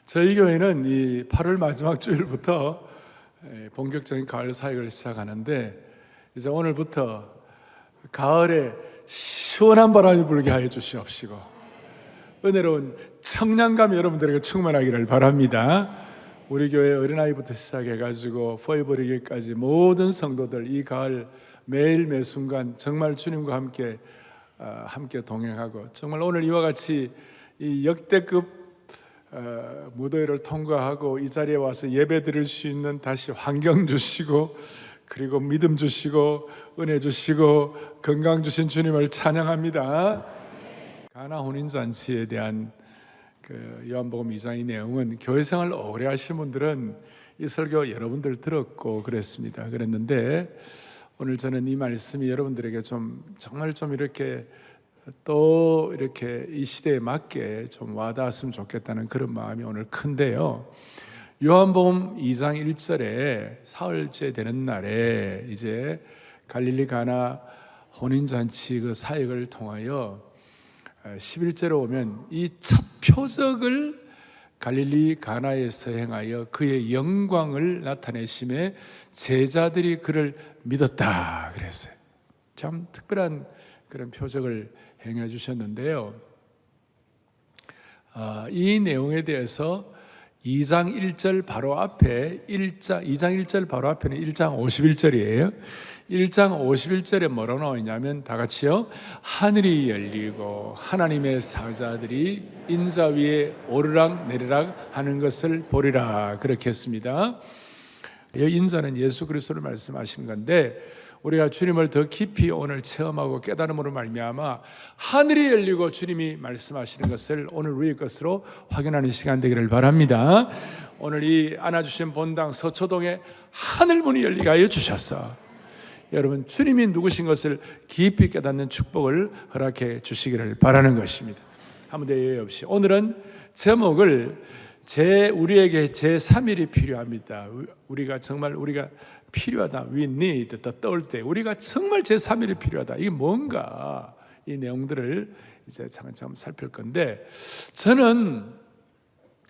저희 교회는 이 8월 마지막 주일부터 본격적인 가을 사역을 시작하는데, 이제 오늘부터 가을에 시원한 바람이 불게 하여 주시옵시고 은혜로운 청량감이 여러분들에게 충만하기를 바랍니다. 우리 교회 어린아이부터 시작해가지고 포에버리기까지 모든 성도들 이 가을 매일 매순간 정말 주님과 함께 동행하고, 정말 오늘 이와 같이 이 역대급 무더위를 통과하고 이 자리에 와서 예배 드릴 수 있는 다시 환경 주시고, 그리고 믿음 주시고 은혜 주시고 건강 주신 주님을 찬양합니다. 가나 혼인잔치에 대한 요한복음 2장의 내용은 교회 생활 오래 하신 분들은 이 설교 여러분들 들었고 그랬는데, 오늘 저는 이 말씀이 여러분들에게 정말 이렇게 또 이렇게 이 시대에 맞게 좀 와닿았으면 좋겠다는 그런 마음이 오늘 큰데요. 요한복음 2장 1절에 사흘째 되는 날에 이제 갈릴리 가나 혼인잔치 그 사역을 통하여 11절에 오면 이 첫 표적을 갈릴리 가나에서 행하여 그의 영광을 나타내심에 제자들이 그를 믿었다 그랬어요. 참 특별한 그런 표적을 행해 주셨는데요. 이 내용에 대해서 2장 1절 바로 앞에 2장 1절 바로 앞에는 1장 51절이에요. 1장 51절에 뭐라고 나오냐면 다 같이요. 하늘이 열리고 하나님의 사자들이 인자 위에 오르락 내리락 하는 것을 보리라 그렇게 했습니다. 이 인자는 예수 그리스도를 말씀하시는 건데, 우리가 주님을 더 깊이 오늘 체험하고 깨달음으로 말미암아 하늘이 열리고 주님이 말씀하시는 것을 오늘 우리의 것으로 확인하는 시간 되기를 바랍니다. 오늘 이 안아주신 본당 서초동에 하늘문이 열리게 하여 주셨어. 여러분, 주님이 누구신 것을 깊이 깨닫는 축복을 허락해 주시기를 바라는 것입니다. 아무 데에 없이 오늘은 제목을 우리에게 제3일이 필요합니다. 우리가 필요하다. We need the third day. 우리가 정말 제3일이 필요하다. 이게 뭔가 이 내용들을 이제 차근차근 살필 건데, 저는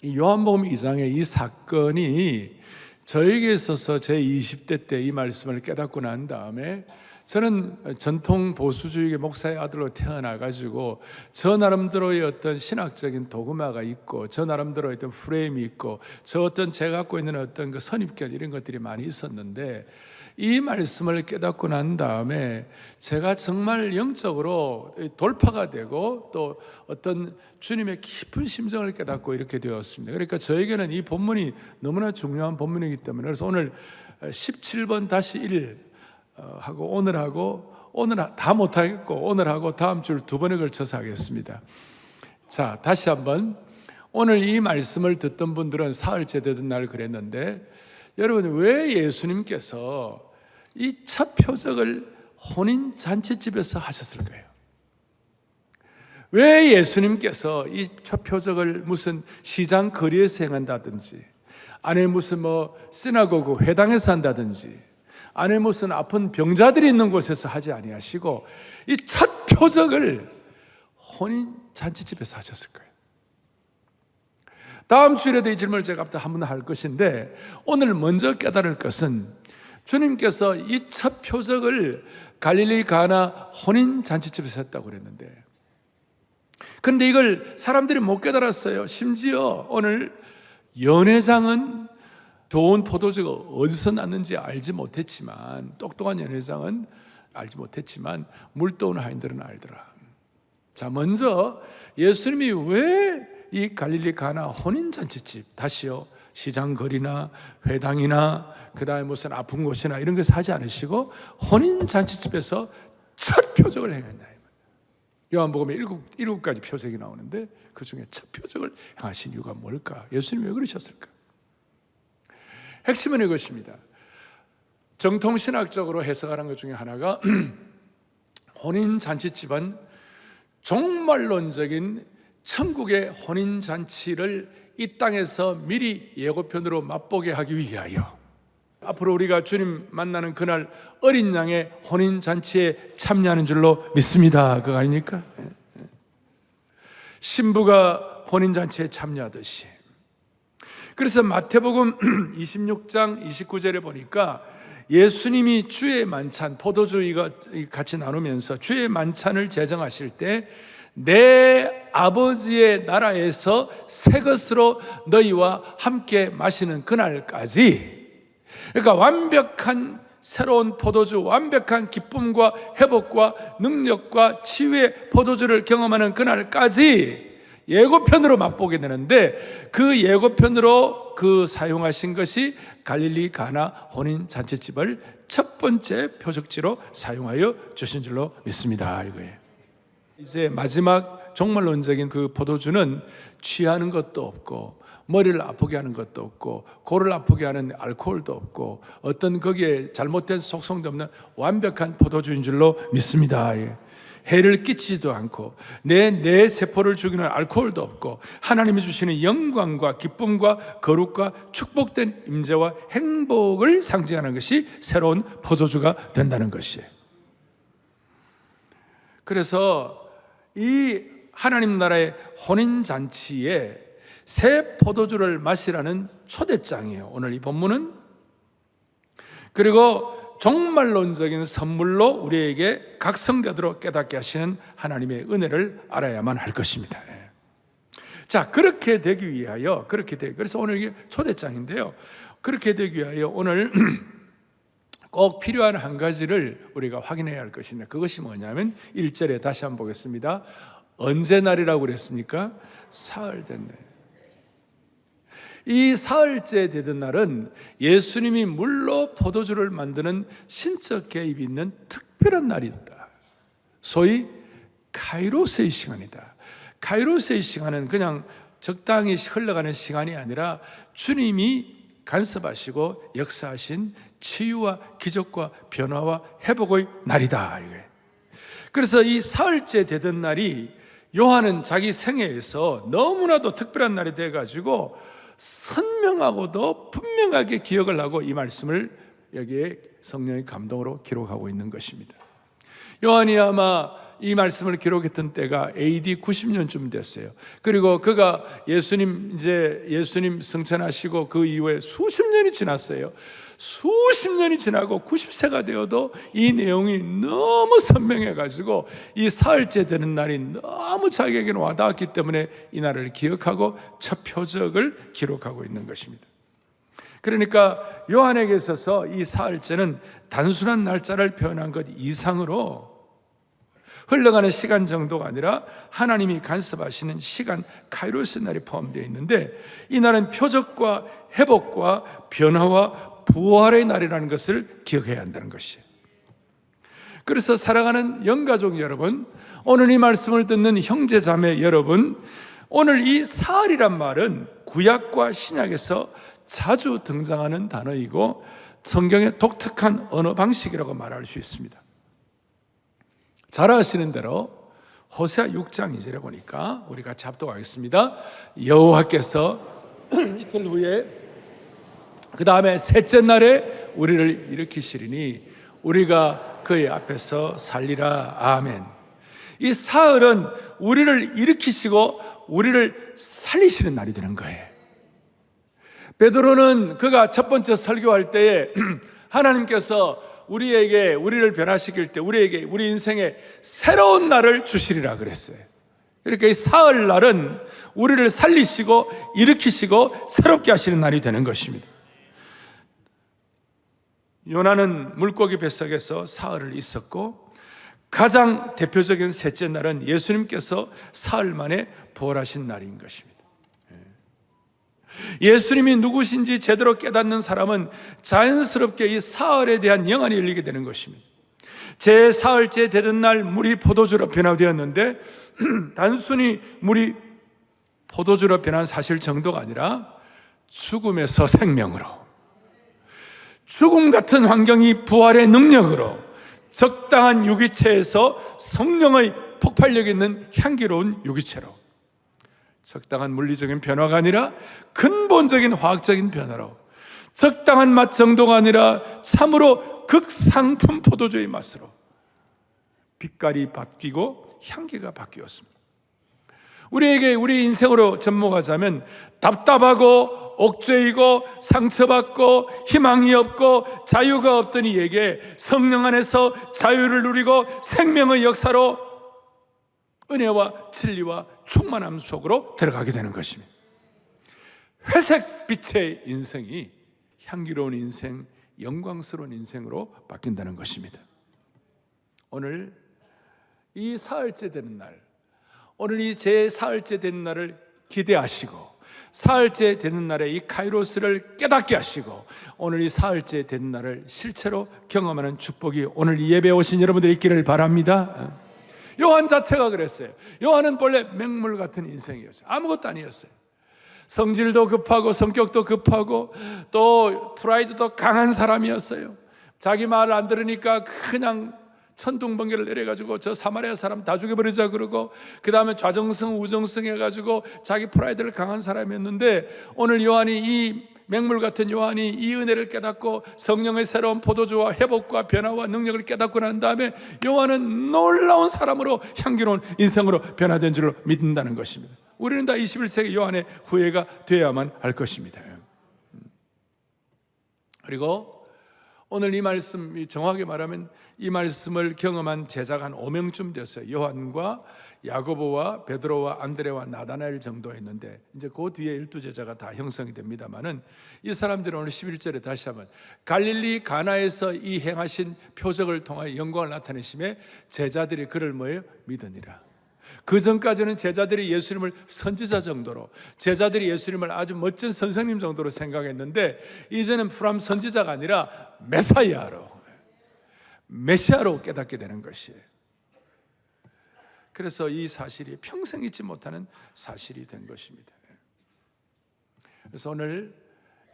이 요한복음 2장의 이 사건이 저에게 있어서 제 20대 때 이 말씀을 깨닫고 난 다음에, 저는 전통 보수주의의 목사의 아들로 태어나가지고 저 나름대로의 어떤 신학적인 도그마가 있고 저 나름대로의 어떤 프레임이 있고 제가 갖고 있는 어떤 그 선입견 이런 것들이 많이 있었는데, 이 말씀을 깨닫고 난 다음에 제가 정말 영적으로 돌파가 되고 또 어떤 주님의 깊은 심정을 깨닫고 이렇게 되었습니다. 그러니까 저에게는 이 본문이 너무나 중요한 본문이기 때문에, 그래서 오늘 17번 다시 1 하고 오늘 다 못하겠고 오늘하고 다음 주 2번에 걸쳐서 하겠습니다. 자, 다시 한번 오늘 이 말씀을 듣던 분들은 사흘째 되던 날 그랬는데, 여러분, 왜 예수님께서 이 첫 표적을 혼인 잔치집에서 하셨을까요? 왜 예수님께서 이 첫 표적을 무슨 시장 거리에서 행한다든지, 안에 무슨 시나고그 회당에서 한다든지, 안에 무슨 아픈 병자들이 있는 곳에서 하지 아니하시고 이 첫 표적을 혼인 잔치집에서 하셨을까요? 다음 주일에도 이 질문을 제가 한번 할 것인데, 오늘 먼저 깨달을 것은 주님께서 이 첫 표적을 갈릴리 가나 혼인 잔치집에서 했다고 그랬는데, 그런데 이걸 사람들이 못 깨달았어요. 심지어 오늘 연회장은 좋은 포도주가 어디서 났는지 알지 못했지만, 똑똑한 연회장은 알지 못했지만 물도운 하인들은 알더라. 자, 먼저 예수님이 왜 이 갈릴리 가나 혼인잔치집, 다시요, 시장거리나 회당이나 그 다음에 무슨 아픈 곳이나 이런 것을 하지 않으시고 혼인잔치집에서 첫 표적을 행했냐. 요한복음에 7가지 표적이 나오는데 그 중에 첫 표적을 행하신 이유가 뭘까? 예수님이 왜 그러셨을까? 핵심은 이것입니다. 정통신학적으로 해석하는 것 중에 하나가 혼인잔치집은 종말론적인 천국의 혼인잔치를 이 땅에서 미리 예고편으로 맛보게 하기 위하여, 앞으로 우리가 주님 만나는 그날 어린 양의 혼인잔치에 참여하는 줄로 믿습니다. 그거 아닙니까? 신부가 혼인잔치에 참여하듯이 그래서 마태복음 26장 29절에 보니까 예수님이 주의 만찬, 포도주가 같이 나누면서 주의 만찬을 제정하실 때 내 아버지의 나라에서 새 것으로 너희와 함께 마시는 그날까지, 그러니까 완벽한 새로운 포도주, 완벽한 기쁨과 회복과 능력과 치유의 포도주를 경험하는 그날까지 예고편으로 맛보게 되는데, 그 예고편으로 그 사용하신 것이 갈릴리 가나 혼인 잔치집을 첫 번째 표적지로 사용하여 주신 줄로 믿습니다. 이거예요. 이제 마지막 종말론적인 그 포도주는 취하는 것도 없고 머리를 아프게 하는 것도 없고 고를 아프게 하는 알코올도 없고 어떤 거기에 잘못된 속성도 없는 완벽한 포도주인 줄로 믿습니다. 해를 끼치지도 않고 내 세포를 죽이는 알코올도 없고 하나님이 주시는 영광과 기쁨과 거룩과 축복된 임재와 행복을 상징하는 것이 새로운 포도주가 된다는 것이에요. 그래서 이 하나님 나라의 혼인잔치에 새 포도주를 마시라는 초대장이에요, 오늘 이 본문은. 그리고 종말론적인 선물로 우리에게 각성되도록 깨닫게 하시는 하나님의 은혜를 알아야만 할 것입니다. 자, 그렇게 되기 위하여, 그래서 오늘 이게 초대장인데요, 그렇게 되기 위하여 오늘 꼭 필요한 한 가지를 우리가 확인해야 할 것인데, 그것이 뭐냐면 1절에 다시 한번 보겠습니다. 언제 날이라고 그랬습니까? 사흘 된 날. 이 사흘째 되던 날은 예수님이 물로 포도주를 만드는 신적 개입이 있는 특별한 날이었다. 소위 카이로스의 시간이다. 카이로스의 시간은 그냥 적당히 흘러가는 시간이 아니라 주님이 간섭하시고 역사하신 치유와 기적과 변화와 회복의 날이다. 그래서 이 사흘째 되던 날이 요한은 자기 생애에서 너무나도 특별한 날이 돼가지고 선명하고도 분명하게 기억을 하고 이 말씀을 여기에 성령의 감동으로 기록하고 있는 것입니다. 요한이 아마 이 말씀을 기록했던 때가 AD 90년쯤 됐어요. 그리고 그가 예수님 승천하시고 그 이후에 수십 년이 지났어요. 수십 년이 지나고 90세가 되어도 이 내용이 너무 선명해가지고 이 사흘째 되는 날이 너무 자기에게는 와닿았기 때문에 이 날을 기억하고 첫 표적을 기록하고 있는 것입니다. 그러니까 요한에게 있어서 이 사흘째는 단순한 날짜를 표현한 것 이상으로 흘러가는 시간 정도가 아니라 하나님이 간섭하시는 시간, 카이로스 날이 포함되어 있는데, 이 날은 표적과 회복과 변화와 부활의 날이라는 것을 기억해야 한다는 것이에요. 그래서 사랑하는 영가족 여러분, 오늘 이 말씀을 듣는 형제 자매 여러분, 오늘 이 사흘이란 말은 구약과 신약에서 자주 등장하는 단어이고 성경의 독특한 언어 방식이라고 말할 수 있습니다. 잘 아시는 대로 호세아 6장 2절에 보니까 우리 같이 합독하겠습니다. 여호와께서 이틀 후에 그 다음에 셋째 날에 우리를 일으키시리니 우리가 그의 앞에서 살리라. 아멘. 이 사흘은 우리를 일으키시고 우리를 살리시는 날이 되는 거예요. 베드로는 그가 첫 번째 설교할 때에 하나님께서 우리를 변화시킬 때 우리에게 우리 인생에 새로운 날을 주시리라 그랬어요. 그러니까 이 사흘날은 우리를 살리시고 일으키시고 새롭게 하시는 날이 되는 것입니다. 요나는 물고기 뱃속에서 사흘을 있었고 가장 대표적인 셋째 날은 예수님께서 사흘 만에 부활하신 날인 것입니다. 예수님이 누구신지 제대로 깨닫는 사람은 자연스럽게 이 사흘에 대한 영안이 열리게 되는 것입니다. 제 사흘째 되던 날 물이 포도주로 변화되었는데 단순히 물이 포도주로 변한 사실 정도가 아니라 죽음에서 생명으로, 죽음 같은 환경이 부활의 능력으로, 적당한 유기체에서 성령의 폭발력 있는 향기로운 유기체로, 적당한 물리적인 변화가 아니라 근본적인 화학적인 변화로, 적당한 맛 정도가 아니라 참으로 극상품 포도주의 맛으로 빛깔이 바뀌고 향기가 바뀌었습니다. 우리에게 우리 인생으로 접목하자면 답답하고 옥죄이고 상처받고 희망이 없고 자유가 없던 이에게 성령 안에서 자유를 누리고 생명의 역사로 은혜와 진리와 충만함 속으로 들어가게 되는 것입니다. 회색빛의 인생이 향기로운 인생, 영광스러운 인생으로 바뀐다는 것입니다. 오늘 이 사흘째 되는 날, 오늘 이 제 사흘째 되는 날을 기대하시고 사흘째 되는 날에 이 카이로스를 깨닫게 하시고 오늘 이 사흘째 되는 날을 실체로 경험하는 축복이 오늘 이 예배에 오신 여러분들이 있기를 바랍니다. 요한 자체가 그랬어요. 요한은 본래 맹물 같은 인생이었어요. 아무것도 아니었어요. 성질도 급하고 성격도 급하고 또 프라이드도 강한 사람이었어요. 자기 말을 안 들으니까 그냥 천둥번개를 내려가지고 저 사마리아 사람 다 죽여버리자 그러고 그 다음에 좌정승 우정승 해가지고 자기 프라이드를 강한 사람이었는데 오늘 요한이 이 맹물 같은 요한이 이 은혜를 깨닫고 성령의 새로운 포도주와 회복과 변화와 능력을 깨닫고 난 다음에 요한은 놀라운 사람으로 향기로운 인생으로 변화된 줄로 믿는다는 것입니다. 우리는 다 21세기 요한의 후예가 되어야만 할 것입니다. 그리고 오늘 이 말씀, 정확하게 말하면 이 말씀을 경험한 제자가 한 5명쯤 됐어요. 요한과 야고보와 베드로와 안드레와 나다나엘 정도 했는데 이제 그 뒤에 12제자가 다 형성이 됩니다만은 이 사람들은 오늘 11절에 다시 한번 갈릴리 가나에서 이 행하신 표적을 통하여 영광을 나타내심에 제자들이 그를 뭐예요? 믿으니라. 그 전까지는 제자들이 예수님을 선지자 정도로, 제자들이 예수님을 아주 멋진 선생님 정도로 생각했는데 이제는 프람 선지자가 아니라 메시아로 깨닫게 되는 것이에요. 그래서 이 사실이 평생 잊지 못하는 사실이 된 것입니다. 그래서 오늘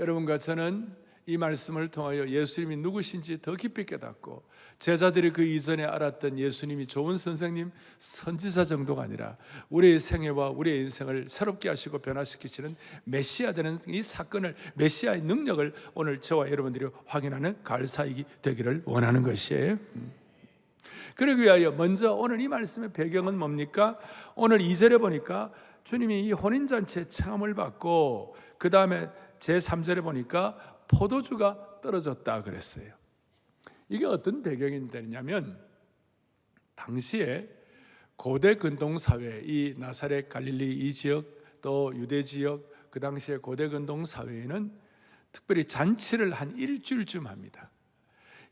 여러분과 저는 이 말씀을 통하여 예수님이 누구신지 더 깊이 깨닫고 제자들이 그 이전에 알았던 예수님이 좋은 선생님, 선지자 정도가 아니라 우리의 생애와 우리의 인생을 새롭게 하시고 변화시키시는 메시아 되는 이 사건을, 메시아의 능력을 오늘 저와 여러분들이 확인하는 가을 사역이 되기를 원하는 것이에요. 그러기 위하여 먼저 오늘 이 말씀의 배경은 뭡니까? 오늘 2절에 보니까 주님이 이 혼인잔치의 청함을 받고 그 다음에 제3절에 보니까 포도주가 떨어졌다 그랬어요. 이게 어떤 배경이 되냐면 당시에 고대 근동사회, 이 나사렛 갈릴리 이 지역 또 유대 지역 그 당시에 고대 근동사회에는 특별히 잔치를 한 일주일쯤 합니다.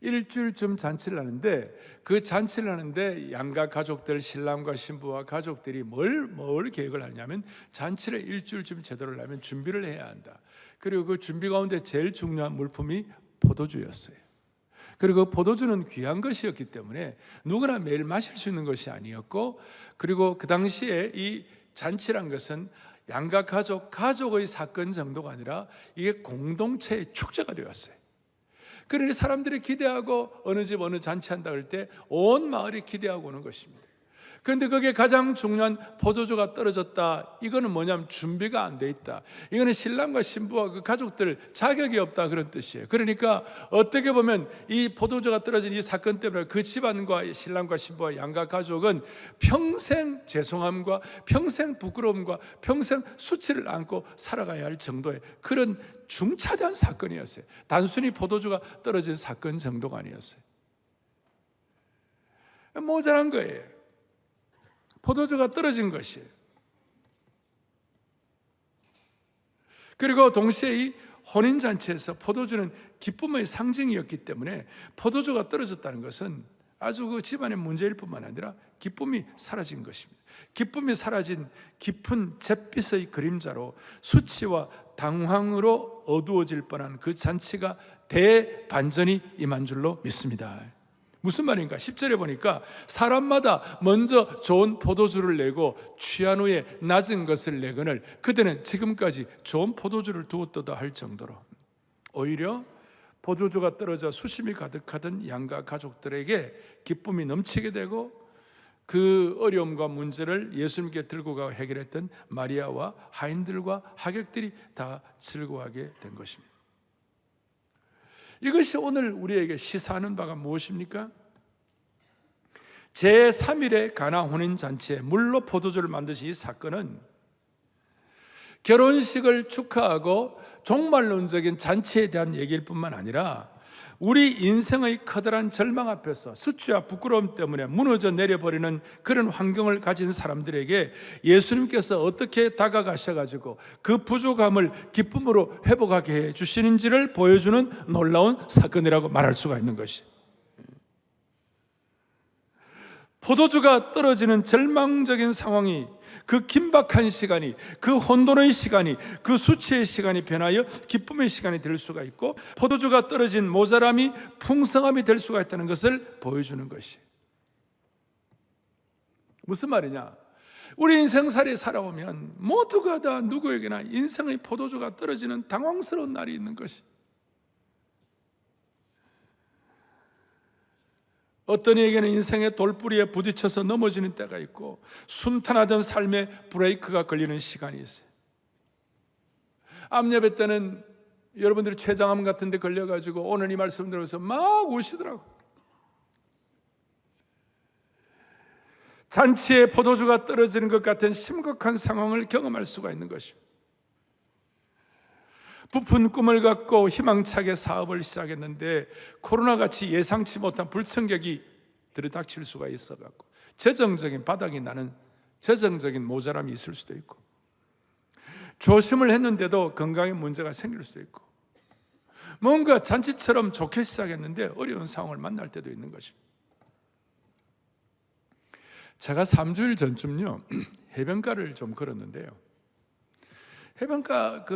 일주일쯤 잔치를 하는데 그 잔치를 하는데 양가 가족들, 신랑과 신부와 가족들이 뭘 계획을 하냐면 잔치를 일주일쯤 제대로 하려면 준비를 해야 한다. 그리고 그 준비 가운데 제일 중요한 물품이 포도주였어요. 그리고 그 포도주는 귀한 것이었기 때문에 누구나 매일 마실 수 있는 것이 아니었고, 그리고 그 당시에 이 잔치란 것은 양가 가족의 사건 정도가 아니라 이게 공동체의 축제가 되었어요. 그러니 사람들이 기대하고 어느 집 어느 잔치한다 할 때 온 마을이 기대하고 오는 것입니다. 그런데 거기에 가장 중요한 포도주가 떨어졌다. 이거는 뭐냐면 준비가 안 돼 있다. 이거는 신랑과 신부와 그 가족들 자격이 없다 그런 뜻이에요. 그러니까 어떻게 보면 이 포도주가 떨어진 이 사건 때문에 그 집안과 신랑과 신부와 양가 가족은 평생 죄송함과 평생 부끄러움과 평생 수치를 안고 살아가야 할 정도의 그런 중차대한 사건이었어요. 단순히 포도주가 떨어진 사건 정도가 아니었어요. 모자란 거예요. 포도주가 떨어진 것이에요. 그리고 동시에 이 혼인잔치에서 포도주는 기쁨의 상징이었기 때문에 포도주가 떨어졌다는 것은 아주 그 집안의 문제일 뿐만 아니라 기쁨이 사라진 것입니다. 기쁨이 사라진 깊은 잿빛의 그림자로 수치와 당황으로 어두워질 뻔한 그 잔치가 대반전이 임한 줄로 믿습니다. 무슨 말인가? 10절에 보니까 사람마다 먼저 좋은 포도주를 내고 취한 후에 낮은 것을 내거늘 그들은 지금까지 좋은 포도주를 두었도다 할 정도로 오히려 포도주가 떨어져 수심이 가득하던 양가 가족들에게 기쁨이 넘치게 되고 그 어려움과 문제를 예수님께 들고 가고 해결했던 마리아와 하인들과 하객들이 다 즐거워하게 된 것입니다. 이것이 오늘 우리에게 시사하는 바가 무엇입니까? 제3일의 가나 혼인잔치에 물로 포도주를 만드신 이 사건은 결혼식을 축하하고 종말론적인 잔치에 대한 얘기일 뿐만 아니라 우리 인생의 커다란 절망 앞에서 수치와 부끄러움 때문에 무너져 내려버리는 그런 환경을 가진 사람들에게 예수님께서 어떻게 다가가셔가지고 그 부족함을 기쁨으로 회복하게 해 주시는지를 보여주는 놀라운 사건이라고 말할 수가 있는 것이, 포도주가 떨어지는 절망적인 상황이, 그 긴박한 시간이, 그 혼돈의 시간이, 그 수치의 시간이 변하여 기쁨의 시간이 될 수가 있고, 포도주가 떨어진 모자람이 풍성함이 될 수가 있다는 것을 보여주는 것이. 무슨 말이냐? 우리 인생살이 살아오면 모두가 다 누구에게나 인생의 포도주가 떨어지는 당황스러운 날이 있는 것이. 어떤 이에게는 인생의 돌부리에 부딪혀서 넘어지는 때가 있고, 순탄하던 삶의 브레이크가 걸리는 시간이 있어요. 암예배 때는 여러분들이 췌장암 같은 데 걸려가지고 오늘 이 말씀 들으면서 막 우시더라고. 잔치에 포도주가 떨어지는 것 같은 심각한 상황을 경험할 수가 있는 것입니다. 부푼 꿈을 갖고 희망차게 사업을 시작했는데 코로나같이 예상치 못한 불청객이 들이닥칠 수가 있어갖고 재정적인 바닥이 나는 재정적인 모자람이 있을 수도 있고, 조심을 했는데도 건강에 문제가 생길 수도 있고, 뭔가 잔치처럼 좋게 시작했는데 어려운 상황을 만날 때도 있는 것입니다. 제가 3주일 전쯤요 해변가를 좀 걸었는데요, 해변가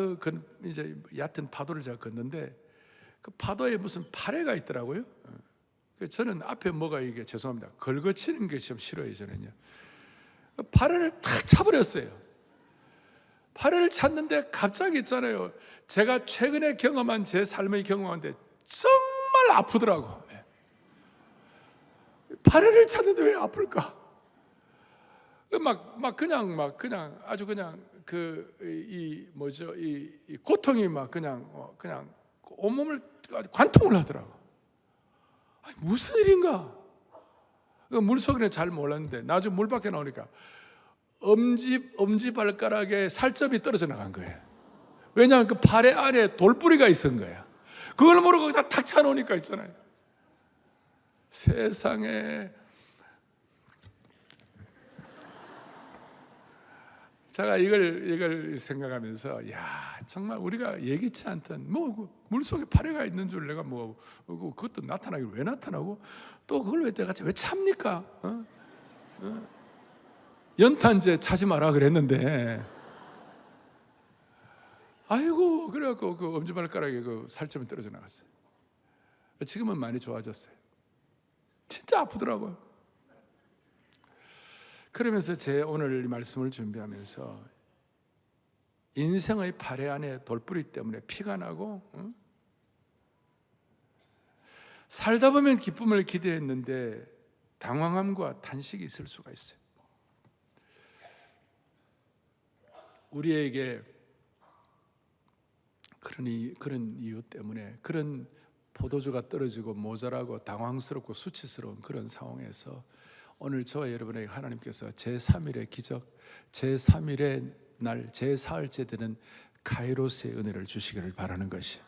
이제 얕은 파도를 제가 걷는데 그 파도에 무슨 파래가 있더라고요. 저는 앞에 뭐가 이게 죄송합니다. 걸거치는 게 좀 싫어요, 저는요. 파래를 탁 차버렸어요. 파래를 찼는데 갑자기 있잖아요. 제가 최근에 경험한 제 삶의 경험인데 정말 아프더라고. 파래를 찼는데 왜 아플까? 그냥 아주 그냥 이 고통이 막 그냥 온몸을 관통을 하더라고. 아니, 무슨 일인가? 물속에는 잘 몰랐는데 나중에 물 밖에 나오니까 엄지 발가락에 살점이 떨어져 나간 거예요. 왜냐하면 그 팔의 안에 돌뿌리가 있었던 거야. 그걸 모르고 그냥 탁 차놓으니까 있잖아요. 세상에. 제가 이걸 생각하면서, 야, 정말 우리가 예기치 않던 물속에 파래가 있는 줄 내가 그것도 나타나길 왜 나타나고 또 그걸 왜 내가 왜 참니까? 연탄재 차지 마라 그랬는데, 아이고, 그래갖고 그 엄지발가락에 그 살점이 떨어져 나갔어요. 지금은 많이 좋아졌어요. 진짜 아프더라고요. 그러면서 제 오늘 말씀을 준비하면서 인생의 파래 안에 돌뿌리 때문에 피가 나고, 살다 보면 기쁨을 기대했는데 당황함과 탄식이 있을 수가 있어요. 우리에게 그런 이유 때문에, 그런 포도주가 떨어지고 모자라고 당황스럽고 수치스러운 그런 상황에서 오늘 저와 여러분에게 하나님께서 제3일의 기적, 제3일의 날, 제4일째 되는 카이로스의 은혜를 주시기를 바라는 것이,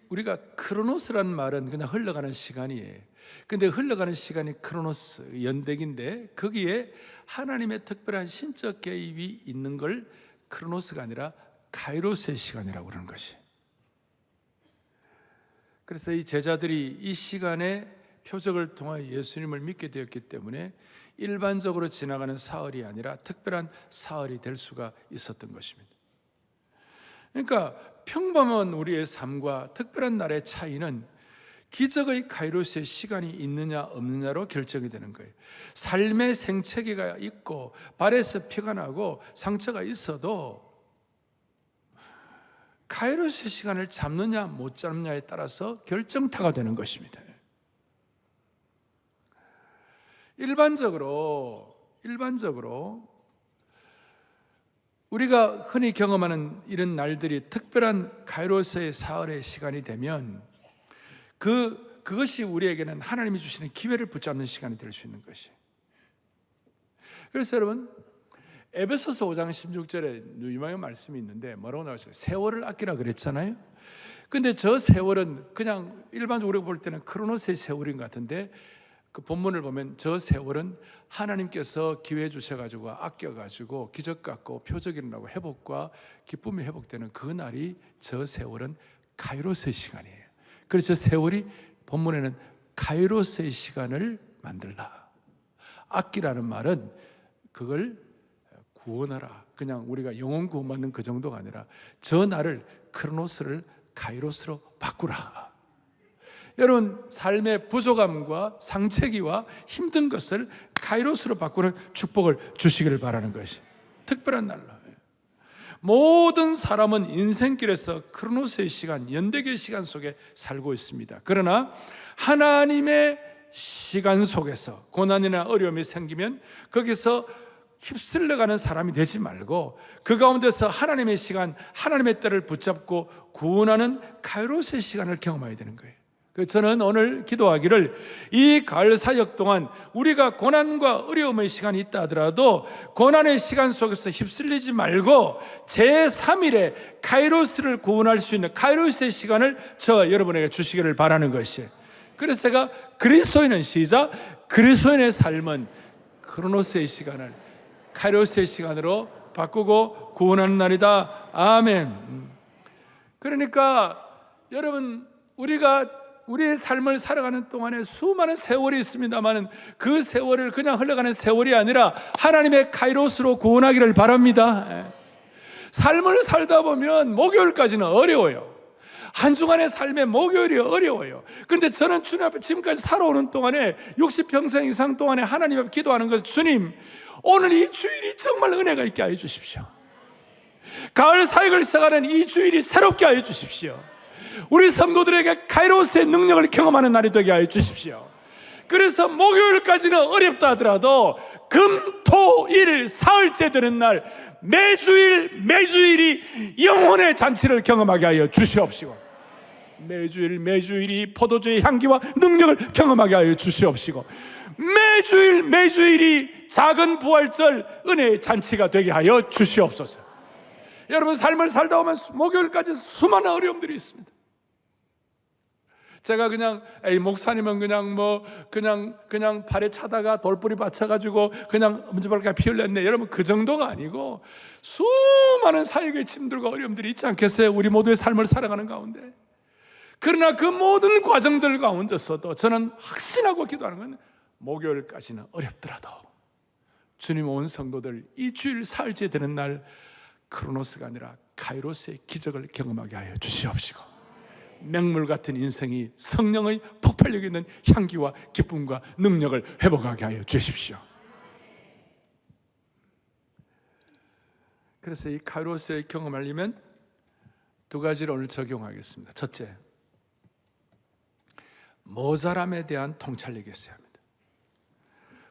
우리가 크로노스라는 말은 그냥 흘러가는 시간이에요. 근데 흘러가는 시간이 크로노스, 연대기인데 거기에 하나님의 특별한 신적 개입이 있는 걸 크로노스가 아니라 카이로스의 시간이라고 그러는 것이. 그래서 이 제자들이 이 시간에 표적을 통하여 예수님을 믿게 되었기 때문에 일반적으로 지나가는 사흘이 아니라 특별한 사흘이 될 수가 있었던 것입니다. 그러니까 평범한 우리의 삶과 특별한 날의 차이는 기적의 카이로스의 시간이 있느냐 없느냐로 결정이 되는 거예요. 삶의 생채기가 있고 발에서 피가 나고 상처가 있어도 카이로스의 시간을 잡느냐 못 잡느냐에 따라서 결정타가 되는 것입니다. 일반적으로 우리가 흔히 경험하는 이런 날들이 특별한 카이로스의 사흘의 시간이 되면 그것이 우리에게는 하나님이 주시는 기회를 붙잡는 시간이 될 수 있는 것이에요. 그래서 여러분, 에베소서 5장 16절에 유명한 말씀이 있는데 뭐라고 나왔어요? 세월을 아끼라 그랬잖아요. 근데 저 세월은 그냥 일반적으로 볼 때는 크로노스의 세월인 것 같은데 그 본문을 보면 저 세월은 하나님께서 기회 주셔가지고 아껴가지고 기적 같고 표적 일어나고 회복과 기쁨이 회복되는 그 날이 저 세월은 카이로스의 시간이에요. 그래서 저 세월이 본문에는 카이로스의 시간을 만들라. 아끼라는 말은 그걸 구원하라. 그냥 우리가 영혼 구원받는 그 정도가 아니라 저 날을 크로노스를 카이로스로 바꾸라. 여러분 삶의 부족함과 상처기와 힘든 것을 카이로스로 바꾸는 축복을 주시기를 바라는 것이 특별한 날로. 모든 사람은 인생길에서 크로노스의 시간, 연대기의 시간 속에 살고 있습니다. 그러나 하나님의 시간 속에서 고난이나 어려움이 생기면 거기서 휩쓸려가는 사람이 되지 말고 그 가운데서 하나님의 시간, 하나님의 때를 붙잡고 구원하는 카이로스의 시간을 경험해야 되는 거예요. 그래서 저는 오늘 기도하기를 이 가을 사역 동안 우리가 고난과 어려움의 시간이 있다 하더라도 고난의 시간 속에서 휩쓸리지 말고 제3일에 카이로스를 구원할 수 있는 카이로스의 시간을 저 여러분에게 주시기를 바라는 것이에요. 그래서 제가 그리스도인은 시작, 그리스도인의 삶은 크로노스의 시간을 카이로스의 시간으로 바꾸고 구원하는 날이다. 아멘. 그러니까 여러분 우리가 우리의 삶을 살아가는 동안에 수많은 세월이 있습니다만 그 세월을 그냥 흘러가는 세월이 아니라 하나님의 카이로스로 구원하기를 바랍니다. 삶을 살다 보면 목요일까지는 어려워요. 한 주간의 삶의 목요일이 어려워요. 그런데 저는 주님 앞에 지금까지 살아오는 동안에 60평생 이상 동안에 하나님 앞에 기도하는 것은 주님, 오늘 이 주일이 정말 은혜가 있게 하여 주십시오. 가을 사역을 시작하는 이 주일이 새롭게 하여 주십시오. 우리 성도들에게 카이로스의 능력을 경험하는 날이 되게 하여 주십시오. 그래서 목요일까지는 어렵다 하더라도 금, 토, 일, 사흘째 되는 날 매주일이 영혼의 잔치를 경험하게 하여 주시옵시고, 매주일이 포도주의 향기와 능력을 경험하게 하여 주시옵시고, 매주일이 작은 부활절 은혜의 잔치가 되게 하여 주시옵소서. 여러분 삶을 살다 보면 목요일까지 수많은 어려움들이 있습니다. 제가 그냥 목사님은 그냥 발에 차다가 돌뿌리 받쳐가지고 그냥 엄지발가락 피 흘렸네, 여러분 그 정도가 아니고 수많은 사역의 짐들과 어려움들이 있지 않겠어요? 우리 모두의 삶을 살아가는 가운데. 그러나 그 모든 과정들 가운데서도 저는 확신하고 기도하는 건 목요일까지는 어렵더라도 주님 온 성도들 이 주일 사흘째 되는 날 크로노스가 아니라 카이로스의 기적을 경험하게 하여 주시옵시고, 맹물 같은 인생이 성령의 폭발력 있는 향기와 기쁨과 능력을 회복하게 하여 주십시오. 그래서 이 카이로스의 경험하려면 두 가지를 오늘 적용하겠습니다. 첫째, 모자람에 대한 통찰력이 있어야 합니다.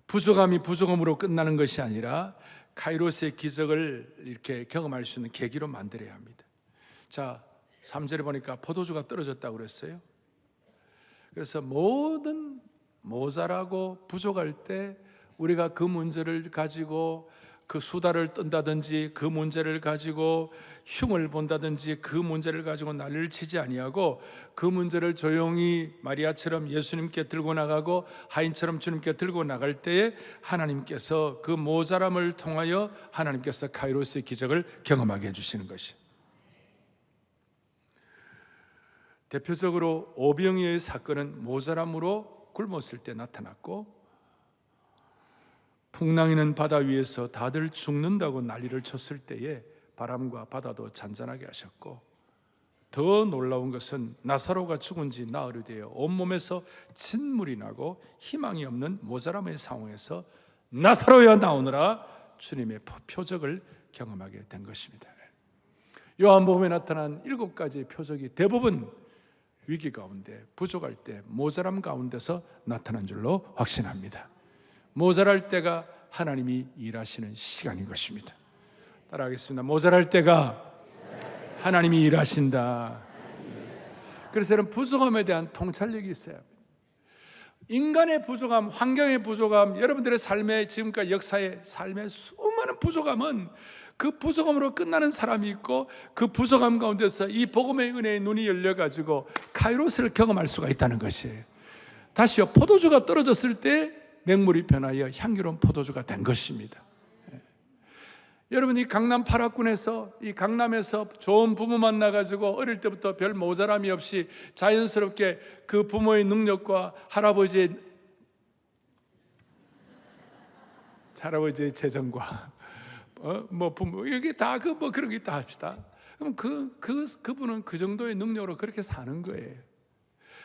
부족함이 부족함으로 끝나는 것이 아니라 카이로스의 기적을 이렇게 경험할 수 있는 계기로 만들어야 합니다. 자, 3절에 보니까 포도주가 떨어졌다고 그랬어요. 그래서 모든 모자라고 부족할 때 우리가 그 문제를 가지고 그 수다를 떤다든지 그 문제를 가지고 흉을 본다든지 그 문제를 가지고 난리를 치지 아니하고 그 문제를 조용히 마리아처럼 예수님께 들고 나가고 하인처럼 주님께 들고 나갈 때에 하나님께서 그 모자람을 통하여 하나님께서 카이로스의 기적을 경험하게 해주시는 것이. 대표적으로 오병이어의 사건은 모자람으로 굶었을 때 나타났고, 풍랑이는 바다 위에서 다들 죽는다고 난리를 쳤을 때에 바람과 바다도 잔잔하게 하셨고, 더 놀라운 것은 나사로가 죽은 지 나흘이 되어 온몸에서 진물이 나고 희망이 없는 모자람의 상황에서 나사로야 나오너라 주님의 표적을 경험하게 된 것입니다. 요한복음에 나타난 7가지의 표적이 대부분 위기 가운데, 부족할 때, 모자람 가운데서 나타난 줄로 확신합니다. 모자랄 때가 하나님이 일하시는 시간인 것입니다. 따라하겠습니다. 모자랄 때가 하나님이 일하신다. 그래서 여러분 부족함에 대한 통찰력이 있어야 합니다. 인간의 부족함, 환경의 부족함, 여러분들의 삶의 지금까지 역사의 삶의 수많은 부족함은 그 부족함으로 끝나는 사람이 있고 그 부족함 가운데서 이 복음의 은혜의 눈이 열려가지고 카이로스를 경험할 수가 있다는 것이에요. 다시요, 포도주가 떨어졌을 때 맹물이 변하여 향기로운 포도주가 된 것입니다. 여러분이 강남 8학군에서 이 강남에서 좋은 부모 만나가지고 어릴 때부터 별 모자람이 없이 자연스럽게 그 부모의 능력과 할아버지의 재정과 뭐 부모 이게 다 뭐 그런 게 있다 합시다. 그럼 그분은 그 정도의 능력으로 그렇게 사는 거예요.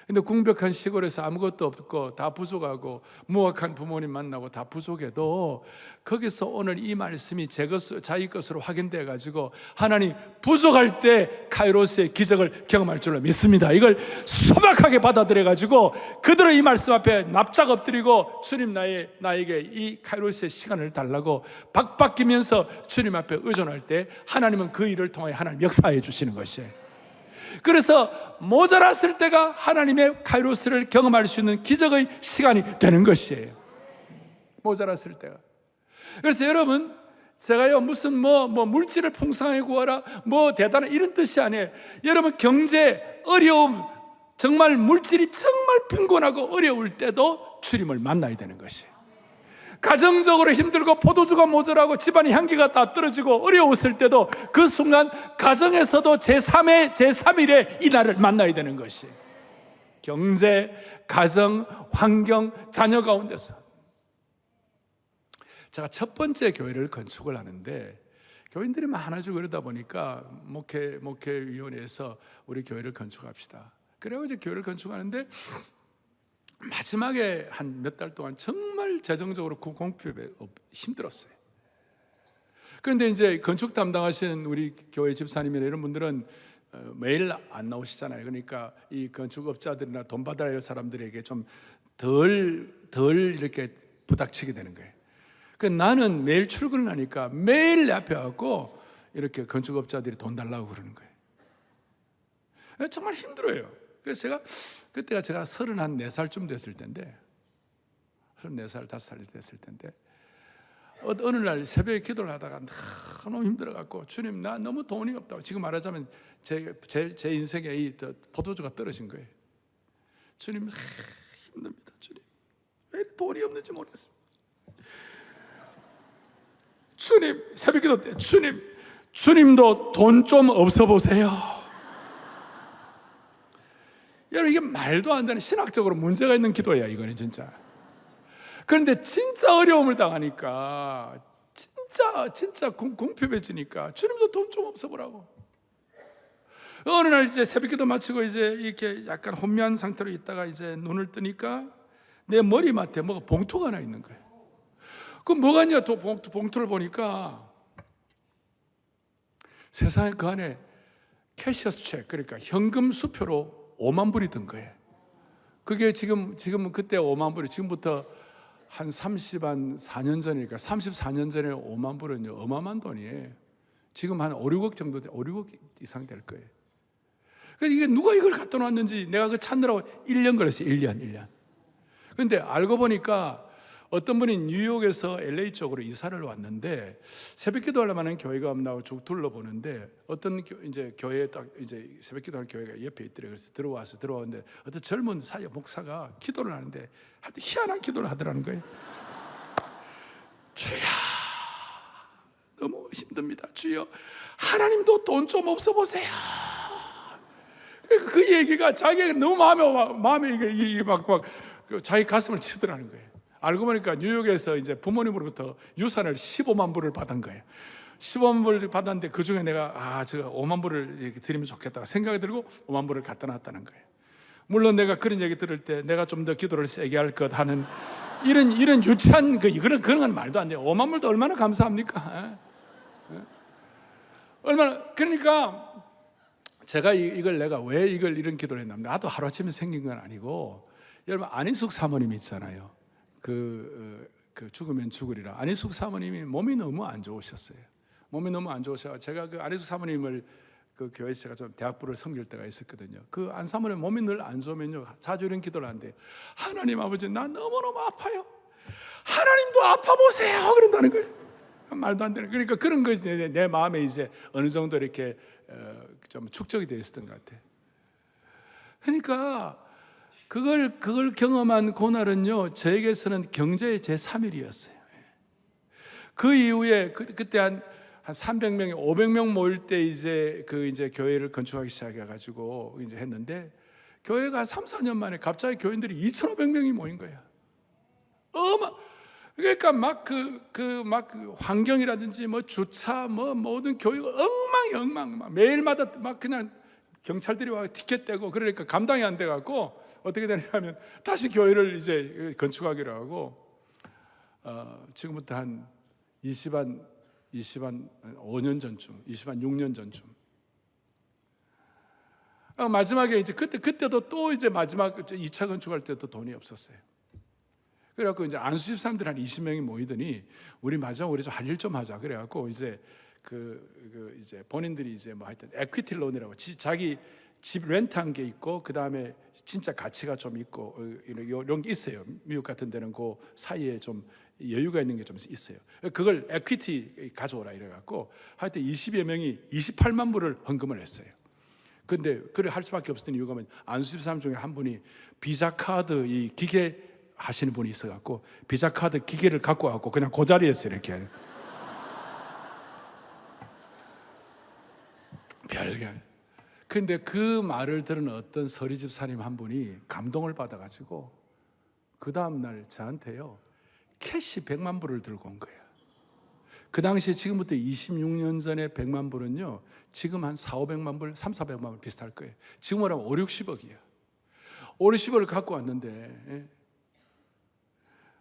근데 궁벽한 시골에서 아무것도 없고 다 부족하고 무학한 부모님 만나고 다 부족해도 거기서 오늘 이 말씀이 자기 것으로 확인돼 가지고 하나님 부족할 때 카이로스의 기적을 경험할 줄로 믿습니다. 이걸 소박하게 받아들여 가지고 그들은 이 말씀 앞에 납작 엎드리고 주님 나에게 이 카이로스의 시간을 달라고 박박기면서 주님 앞에 의존할 때 하나님은 그 일을 통해 하나님 역사해 주시는 것이에요. 그래서 모자랐을 때가 하나님의 카이로스를 경험할 수 있는 기적의 시간이 되는 것이에요. 모자랐을 때가. 그래서 여러분, 제가요 무슨 뭐 물질을 풍성하게 구하라 뭐 대단한 이런 뜻이 아니에요. 여러분, 경제 어려움, 정말 물질이 정말 빈곤하고 어려울 때도 주님을 만나야 되는 것이에요. 가정적으로 힘들고 포도주가 모자라고 집안의 향기가 다 떨어지고 어려웠을 때도 그 순간 가정에서도 제3일에 이 날을 만나야 되는 것이 경제, 가정, 환경, 자녀 가운데서. 제가 첫 번째 교회를 건축을 하는데 교인들이 많아지고 그러다 보니까 목회위원회에서 우리 교회를 건축합시다. 그래서 이제 교회를 건축하는데 마지막에 한 몇 달 동안 정말 재정적으로 공급에 힘들었어요. 그런데 이제 건축 담당하시는 우리 교회 집사님이나 이런 분들은 매일 안 나오시잖아요. 그러니까 이 건축업자들이나 돈 받아야 할 사람들에게 좀 덜 이렇게 부닥치게 되는 거예요. 그러니까 나는 매일 출근을 하니까 매일 내 앞에 와서 이렇게 건축업자들이 돈 달라고 그러는 거예요. 정말 힘들어요. 그래서 그때가 제가 34살쯤 됐을 텐데 34살, 5살 됐을 텐데 어느 날 새벽에 기도를 하다가 너무 힘들어갖고 주님 나 너무 돈이 없다고, 지금 말하자면 제 인생에 이 포도주가 떨어진 거예요. 주님 힘듭니다. 주님 왜 이렇게 돈이 없는지 모르겠습니다. 주님, 새벽 기도 때 주님도 돈 좀 없어 보세요. 여러분, 이게 말도 안 되는 신학적으로 문제가 있는 기도야 이거는 진짜. 그런데 진짜 어려움을 당하니까 진짜 궁핍해지니까 주님도 돈 좀 없어 보라고. 어느 날 이제 새벽기도 마치고 이제 이렇게 약간 혼미한 상태로 있다가 이제 눈을 뜨니까 내 머리맡에 뭐가 봉투가 하나 있는 거예요. 그 뭐가 있냐, 또 봉투를 보니까 세상에 그 안에 캐셔스 책, 그러니까 현금 수표로 5만 불이 든 거예요. 그게 지금 그때 5만 불이 지금부터 한 34년 전이니까 34년 전에 5만 불은 어마어마한 돈이에요. 지금 한 5, 6억 정도 5, 6억 이상 될 거예요. 그래서 이게 누가 이걸 갖다 놨는지 내가 그 찾느라고 1년 걸렸어요. 1년. 그런데 알고 보니까 어떤 분이 뉴욕에서 LA 쪽으로 이사를 왔는데 새벽 기도하려 하는 교회가 없나고 쭉 둘러보는데 어떤 이제 교회에 딱 이제 새벽 기도할 교회가 옆에 있더래요. 그래서 들어왔는데 어떤 젊은 목사가 기도를 하는데 희한한 기도를 하더라는 거예요. 주야, 너무 힘듭니다. 주여, 하나님도 돈 좀 없어 보세요. 그 얘기가 자기가 너무 마음에 이게 막 자기 가슴을 치더라는 거예요. 알고 보니까 뉴욕에서 이제 부모님으로부터 유산을 15만 불을 받은 거예요. 15만 불을 받았는데 그 중에 내가 제가 5만 불을 이렇게 드리면 좋겠다고 생각이 들고 5만 불을 갖다 놨다는 거예요. 물론 내가 그런 얘기 들을 때 내가 좀 더 기도를 세게 할 것 하는 이런 유치한 그런 건 말도 안 돼요. 5만 불도 얼마나 감사합니까? 얼마나. 그러니까 제가 내가 왜 이런 기도를 했냐면, 나도 하루아침에 생긴 건 아니고, 여러분 안희숙 사모님 있잖아요. 그 죽으면 죽으리라. 안희숙 사모님이 몸이 너무 안 좋으셨어요. 몸이 너무 안 좋으셔. 제가 그 안희숙 사모님을 그 교회에서 제가 좀 대학부를 섬길 때가 있었거든요. 그 안사모님 몸이 늘 안 좋으면요, 자주 이런 기도를 하는데, 하나님 아버지, 나 너무너무 아파요. 하나님도 아파 보세요. 그런다는 거예요. 말도 안 되는. 그러니까 그런 것이 내 마음에 이제 어느 정도 이렇게 좀 축적이 되어 있었던 것 같아요. 그러니까 그걸 경험한 그날은요, 저에게서는 경제의 제3일이었어요. 그 이후에 그때 한 300명이 500명 모일 때 이제 교회를 건축하기 시작해가지고 이제 했는데, 교회가 3, 4년 만에 갑자기 교인들이 2,500명이 모인 거예요. 그러니까 막 환경이라든지 뭐 주차 뭐 모든 교육 엉망 막 매일마다 막 그냥 경찰들이 와 티켓 떼고, 그러니까 감당이 안 돼 갖고 어떻게 되냐면 다시 교회를 이제 건축하기로 하고, 지금부터 한 20한 5년 전쯤, 20한 6년 전쯤, 마지막에 이제 그때도 또 이제 마지막 2차 건축할 때도 돈이 없었어요. 그래갖고 이제 안수집 사람들 한 20명이 모이더니, 우리 마지막으로 좀 할 일 좀 하자. 그래갖고 이제 이제 본인들이 이제 뭐 하여튼 에퀴티 론이라고, 자기 집 렌트한 게 있고, 그 다음에 진짜 가치가 좀 있고, 이런 게 있어요. 미국 같은 데는 그 사이에 좀 여유가 있는 게 좀 있어요. 그걸 에퀴티 가져오라 이래갖고 하여튼 20여 명이 28만 불을 헌금을 했어요. 근데 그래 할 수밖에 없었던 이유가 뭐냐, 안수집 사람 중에 한 분이 비자 카드 이 기계 하시는 분이 있어갖고 비자 카드 기계를 갖고 와갖고 그냥 그 자리에서 이렇게 별게. 근데 그 말을 들은 어떤 서리집 사님 한 분이 감동을 받아가지고 그 다음날 저한테요, 캐시 100만 불을 들고 온 거예요. 그 당시에 지금부터 26년 전에 100만 불은요, 지금 한 4, 500만 불, 3, 400만 불 비슷할 거예요. 지금으로 하면 5, 60억이에요. 5, 60억을 갖고 왔는데,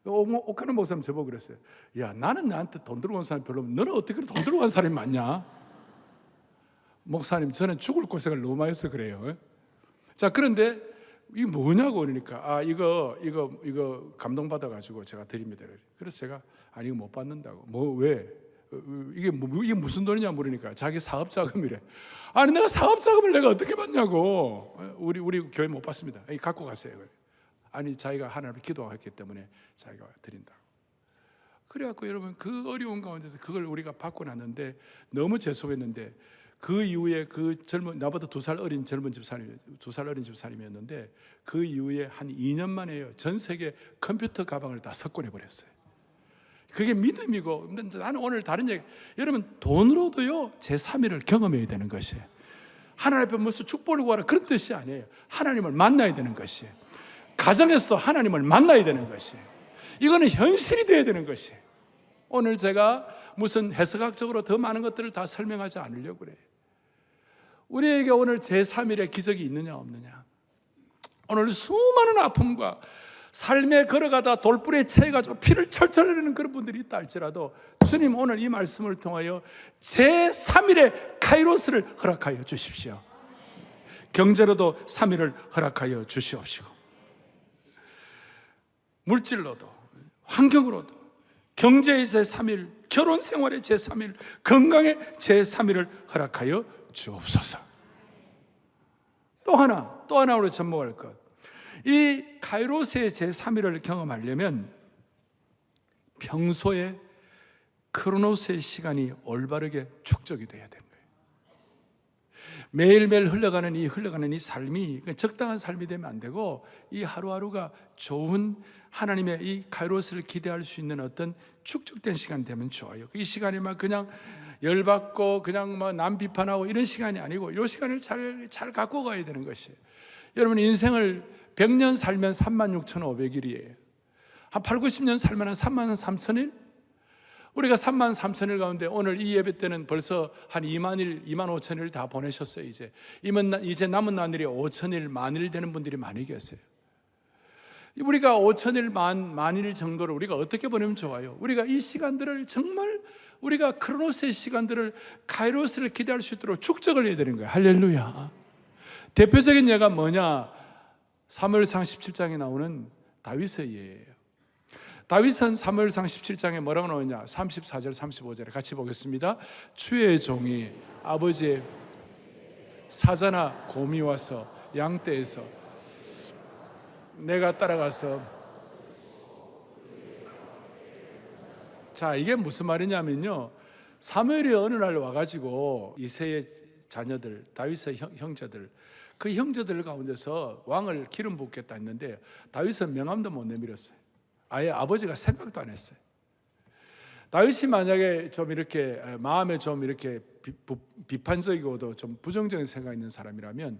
옥하는 목사님 저보고 그랬어요. 야, 나는 나한테 돈 들고 온 사람이 별로 없는데 너는 어떻게 돈 들고 온 사람이 많냐? 목사님, 저는 죽을 고생을 너무 많이 해서 그래요. 자, 그런데 이게 뭐냐고 그러니까, 이거 감동받아가지고 제가 드립니다. 그래서 제가, 이거 못 받는다고. 왜? 이게 무슨 돈이냐 물으니까 자기 사업 자금이래. 내가 사업 자금을 내가 어떻게 받냐고. 우리 교회 못 받습니다. 갖고 가세요. 자기가 하나님을 기도했기 때문에 자기가 드린다고. 그래갖고 여러분, 그 어려운 가운데서 그걸 우리가 받고 났는데 너무 죄송했는데, 그 이후에 나보다 2살 어린 집사님이었는데, 그 이후에 한 2년 만에요, 전 세계 컴퓨터 가방을 다 석권해 버렸어요. 그게 믿음이고. 나는 오늘 다른 얘기, 여러분 돈으로도요 제3일을 경험해야 되는 것이에요. 하나님 앞에 무슨 축복을 구하라 그런 뜻이 아니에요. 하나님을 만나야 되는 것이에요. 가정에서도 하나님을 만나야 되는 것이에요. 이거는 현실이 되어야 되는 것이에요. 오늘 제가 무슨 해석학적으로 더 많은 것들을 다 설명하지 않으려고 그래요. 우리에게 오늘 제3일의 기적이 있느냐 없느냐, 오늘 수많은 아픔과 삶에 걸어가다 돌불에 채가지고 피를 철철 흘리는 그런 분들이 있다 할지라도, 주님 오늘 이 말씀을 통하여 제3일의 카이로스를 허락하여 주십시오. 경제로도 3일을 허락하여 주시옵시고, 물질로도 환경으로도 경제의 제3일, 결혼 생활의 제3일, 건강의 제3일을 허락하여 주옵소서. 또 하나 우리 접목할 것, 이 카이로스의 제3일을 경험하려면 평소에 크로노스의 시간이 올바르게 축적이 돼야 되는 거예요. 매일매일 흘러가는 이 삶이 적당한 삶이 되면 안 되고, 이 하루하루가 좋은 하나님의 이 카이로스를 기대할 수 있는 어떤 축적된 시간 되면 좋아요. 이 시간이 막 그냥 열받고 그냥 막 남 비판하고 이런 시간이 아니고, 이 시간을 잘 갖고 가야 되는 것이에요. 여러분, 인생을 100년 살면 36,500일이에요. 한 8, 90년 살면 한 33,000일? 우리가 33,000일 가운데 오늘 이 예배 때는 벌써 한 2만 5천일 다 보내셨어요. 이제 남은 날들이 5,000일, 만일 되는 분들이 많이 계세요. 우리가 5,000일, 만일 정도를 우리가 어떻게 보내면 좋아요? 우리가 이 시간들을 정말, 우리가 크로노스의 시간들을, 카이로스를 기대할 수 있도록 축적을 해야 되는 거예요. 할렐루야. 대표적인 예가 뭐냐? 사무엘상 17장에 나오는 다윗의 예예요. 다윗은 사무엘상 17장에 뭐라고 나오냐? 34절 35절에 같이 보겠습니다. 주의 종이 아버지의 사자나 곰이 와서 양떼에서 내가 따라가서, 자, 이게 무슨 말이냐면요, 사무엘이 어느 날 와가지고 이새의 자녀들, 다윗의 형제들, 그 형제들 가운데서 왕을 기름 붓겠다 했는데 다윗은 명함도 못 내밀었어요. 아예 아버지가 생각도 안 했어요. 다윗이 만약에 좀 이렇게 마음에 좀 이렇게 비판적이고도 좀 부정적인 생각 있는 사람이라면,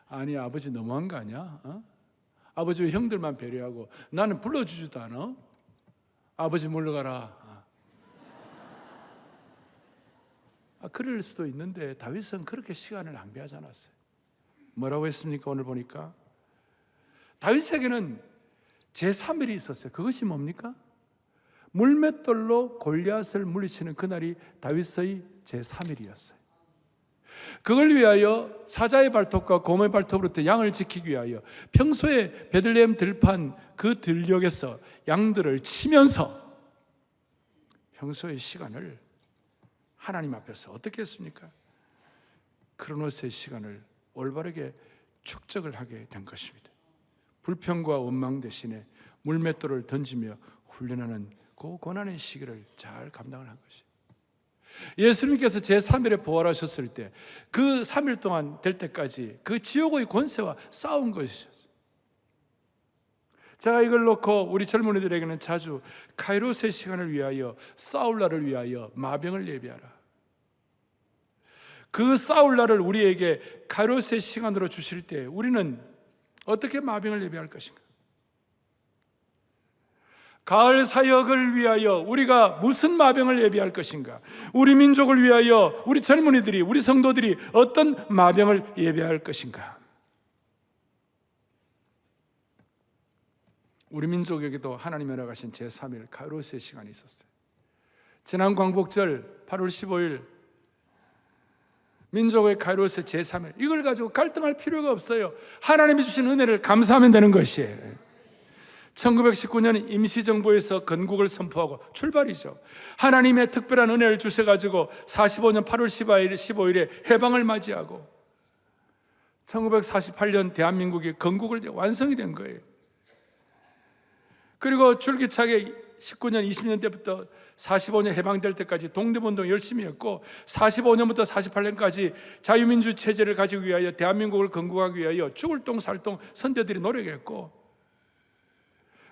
아니 아버지 너무한 거 아니야? 아버지 왜 형들만 배려하고 나는 불러주지도 않아? 아버지 물러가라. 그럴 수도 있는데 다윗은 그렇게 시간을 낭비하지 않았어요. 뭐라고 했습니까? 오늘 보니까 다윗에게는 제3일이 있었어요. 그것이 뭡니까? 물맷돌로 골리앗을 물리치는 그날이 다윗의 제3일이었어요. 그걸 위하여 사자의 발톱과 곰의 발톱으로부터 양을 지키기 위하여 평소에 베들레헴 들판 그 들녘에서 양들을 치면서 평소의 시간을 하나님 앞에서 어떻게 했습니까? 크로노스의 시간을 올바르게 축적을 하게 된 것입니다. 불평과 원망 대신에 물맷돌을 던지며 훈련하는 그 고난의 시기를 잘 감당을 한 것이에요. 예수님께서 제3일에 부활하셨을 때 그 3일 동안 될 때까지 그 지옥의 권세와 싸운 것이었어요. 제가 이걸 놓고 우리 젊은이들에게는 자주 카이로스의 시간을 위하여, 싸울 날을 위하여 마병을 예비하라. 그 싸울 날을 우리에게 카이로스의 시간으로 주실 때 우리는 어떻게 마병을 예비할 것인가? 가을 사역을 위하여 우리가 무슨 마병을 예비할 것인가? 우리 민족을 위하여 우리 젊은이들이, 우리 성도들이 어떤 마병을 예비할 것인가? 우리 민족에게도 하나님이 허락하신 제3일 카이로스의 시간이 있었어요. 지난 광복절 8월 15일 민족의 카이로스 제3일, 이걸 가지고 갈등할 필요가 없어요. 하나님이 주신 은혜를 감사하면 되는 것이에요. 1919년 임시정부에서 건국을 선포하고 출발이죠. 하나님의 특별한 은혜를 주셔가지고 45년 8월 15일에 해방을 맞이하고 1948년 대한민국이 건국을 완성이 된 거예요. 그리고 줄기차게 19년 20년 때부터 45년 해방될 때까지 독립운동 열심히 했고, 45년부터 48년까지 자유민주 체제를 가지기 위하여, 대한민국을 건국하기 위하여 죽을 똥 살 똥 선대들이 노력했고,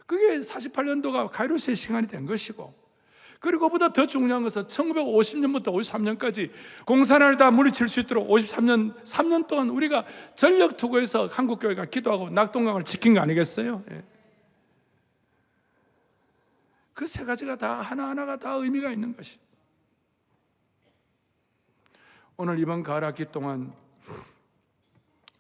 그게 48년도가 카이로스의 시간이 된 것이고, 그리고 그보다 더 중요한 것은 1950년부터 53년까지 공산을 다 물리칠 수 있도록 53년 3년 동안 우리가 전력 투구해서 한국교회가 기도하고 낙동강을 지킨 거 아니겠어요? 예. 그 세 가지가 다 하나하나가 다 의미가 있는 것이. 오늘 이번 가을 학기 동안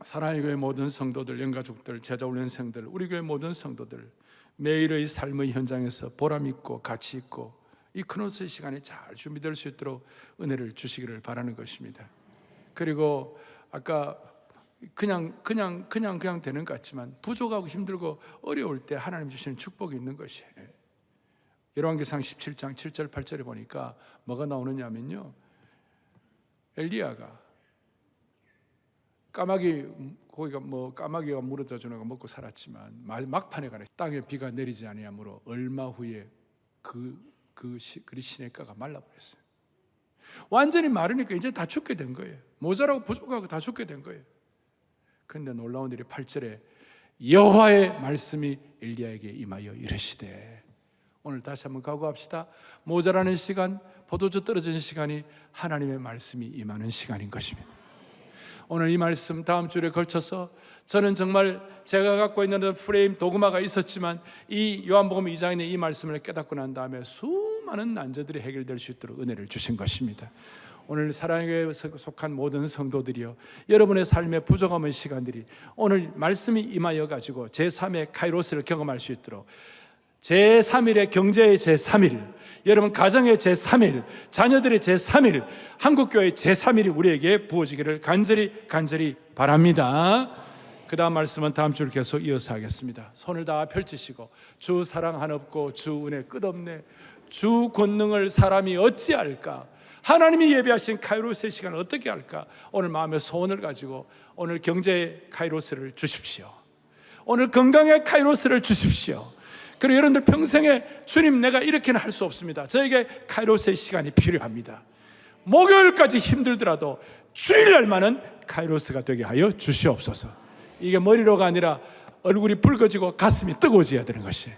사랑의 교회 모든 성도들, 영가족들, 제자훈련생들, 우리 교회 모든 성도들 매일의 삶의 현장에서 보람 있고 가치 있고 이 크로노스의 시간이 잘 준비될 수 있도록 은혜를 주시기를 바라는 것입니다. 그리고 아까 그냥 되는 것 같지만 부족하고 힘들고 어려울 때 하나님 주시는 축복이 있는 것이에요. 열왕기상 17장 7절 8절에 보니까 뭐가 나오느냐면요, 엘리야가 까마귀가 물어다 주는 거 먹고 살았지만 막판에 가네 땅에 비가 내리지 아니하므로 얼마 후에 그리 시냇가가 말라버렸어요. 완전히 마르니까 이제 다 죽게 된 거예요. 모자라고 부족하고 다 죽게 된 거예요. 그런데 놀라운 일이 8절에 여호와의 말씀이 엘리야에게 임하여 이르시되, 오늘 다시 한번 각오합시다. 모자라는 시간, 포도주 떨어지는 시간이 하나님의 말씀이 임하는 시간인 것입니다. 오늘 이 말씀 다음 주에 걸쳐서 저는 정말 제가 갖고 있는 프레임 도구마가 있었지만 이 요한복음 2장의 이 말씀을 깨닫고 난 다음에 수많은 난제들이 해결될 수 있도록 은혜를 주신 것입니다. 오늘 사랑의 교회에 속한 모든 성도들이요, 여러분의 삶의 부족함의 시간들이 오늘 말씀이 임하여 가지고 제3의 카이로스를 경험할 수 있도록, 제3일의 경제의 제3일, 여러분 가정의 제3일, 자녀들의 제3일, 한국교회의 제3일이 우리에게 부어지기를 간절히 바랍니다. 그 다음 말씀은 다음 주를 계속 이어서 하겠습니다. 손을 다 펼치시고, 주 사랑 한없고 주 은혜 끝없네, 주 권능을 사람이 어찌할까, 하나님이 예비하신 카이로스의 시간을 어떻게 할까? 오늘 마음의 소원을 가지고 오늘 경제의 카이로스를 주십시오. 오늘 건강의 카이로스를 주십시오. 그리고 여러분들 평생에 주님 내가 이렇게는 할 수 없습니다. 저에게 카이로스의 시간이 필요합니다. 목요일까지 힘들더라도 주일날만은 카이로스가 되게 하여 주시옵소서. 이게 머리로가 아니라 얼굴이 붉어지고 가슴이 뜨거워져야 되는 것이.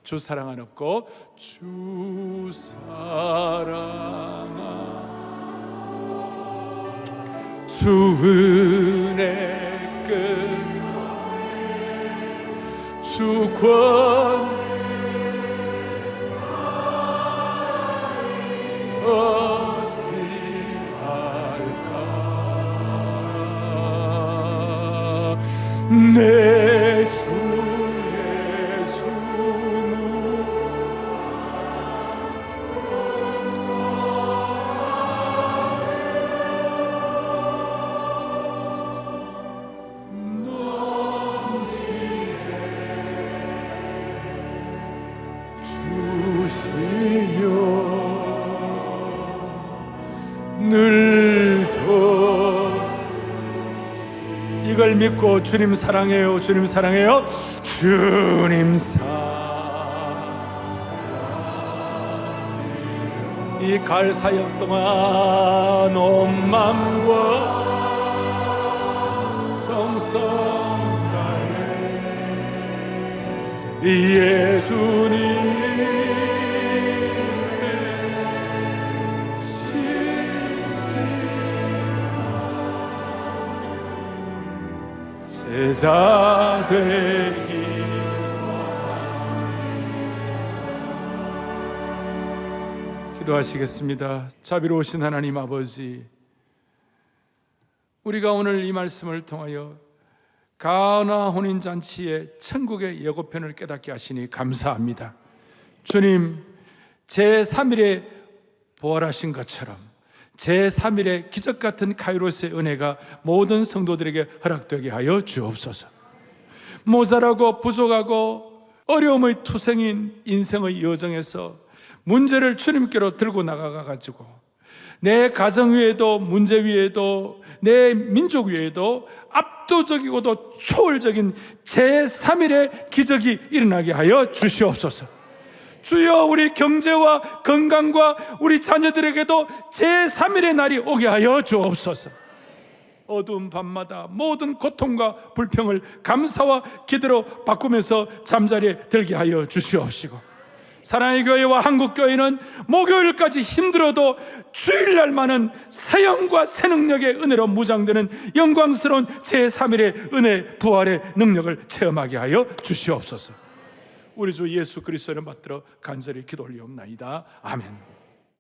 주 사랑 안 없고 주 사랑아 주 은혜 끝 주 권 어찌할까 내 주 예수 이걸 믿고 주님 사랑해요, 주님 사랑해요, 주님 사랑해요. 이 가을 사역 동안 온 마음과 성성 다해 예수님 제자 되기 기도하시겠습니다. 자비로우신 하나님 아버지, 우리가 오늘 이 말씀을 통하여 가나 혼인잔치의 천국의 예고편을 깨닫게 하시니 감사합니다. 주님, 제3일에 부활하신 것처럼 제3일의 기적같은 카이로스의 은혜가 모든 성도들에게 허락되게 하여 주옵소서. 모자라고 부족하고 어려움의 투생인 인생의 여정에서 문제를 주님께로 들고 나가가지고 내 가정 위에도 문제 위에도 내 민족 위에도 압도적이고도 초월적인 제3일의 기적이 일어나게 하여 주시옵소서. 주여, 우리 경제와 건강과 우리 자녀들에게도 제3일의 날이 오게 하여 주옵소서. 어두운 밤마다 모든 고통과 불평을 감사와 기도로 바꾸면서 잠자리에 들게 하여 주시옵시고, 사랑의 교회와 한국교회는 목요일까지 힘들어도 주일날만은 새 영과 새 능력의 은혜로 무장되는 영광스러운 제3일의 은혜 부활의 능력을 체험하게 하여 주시옵소서. 우리 주 예수 그리스도를 받들어 간절히 기도 올리옵나이다. 아멘.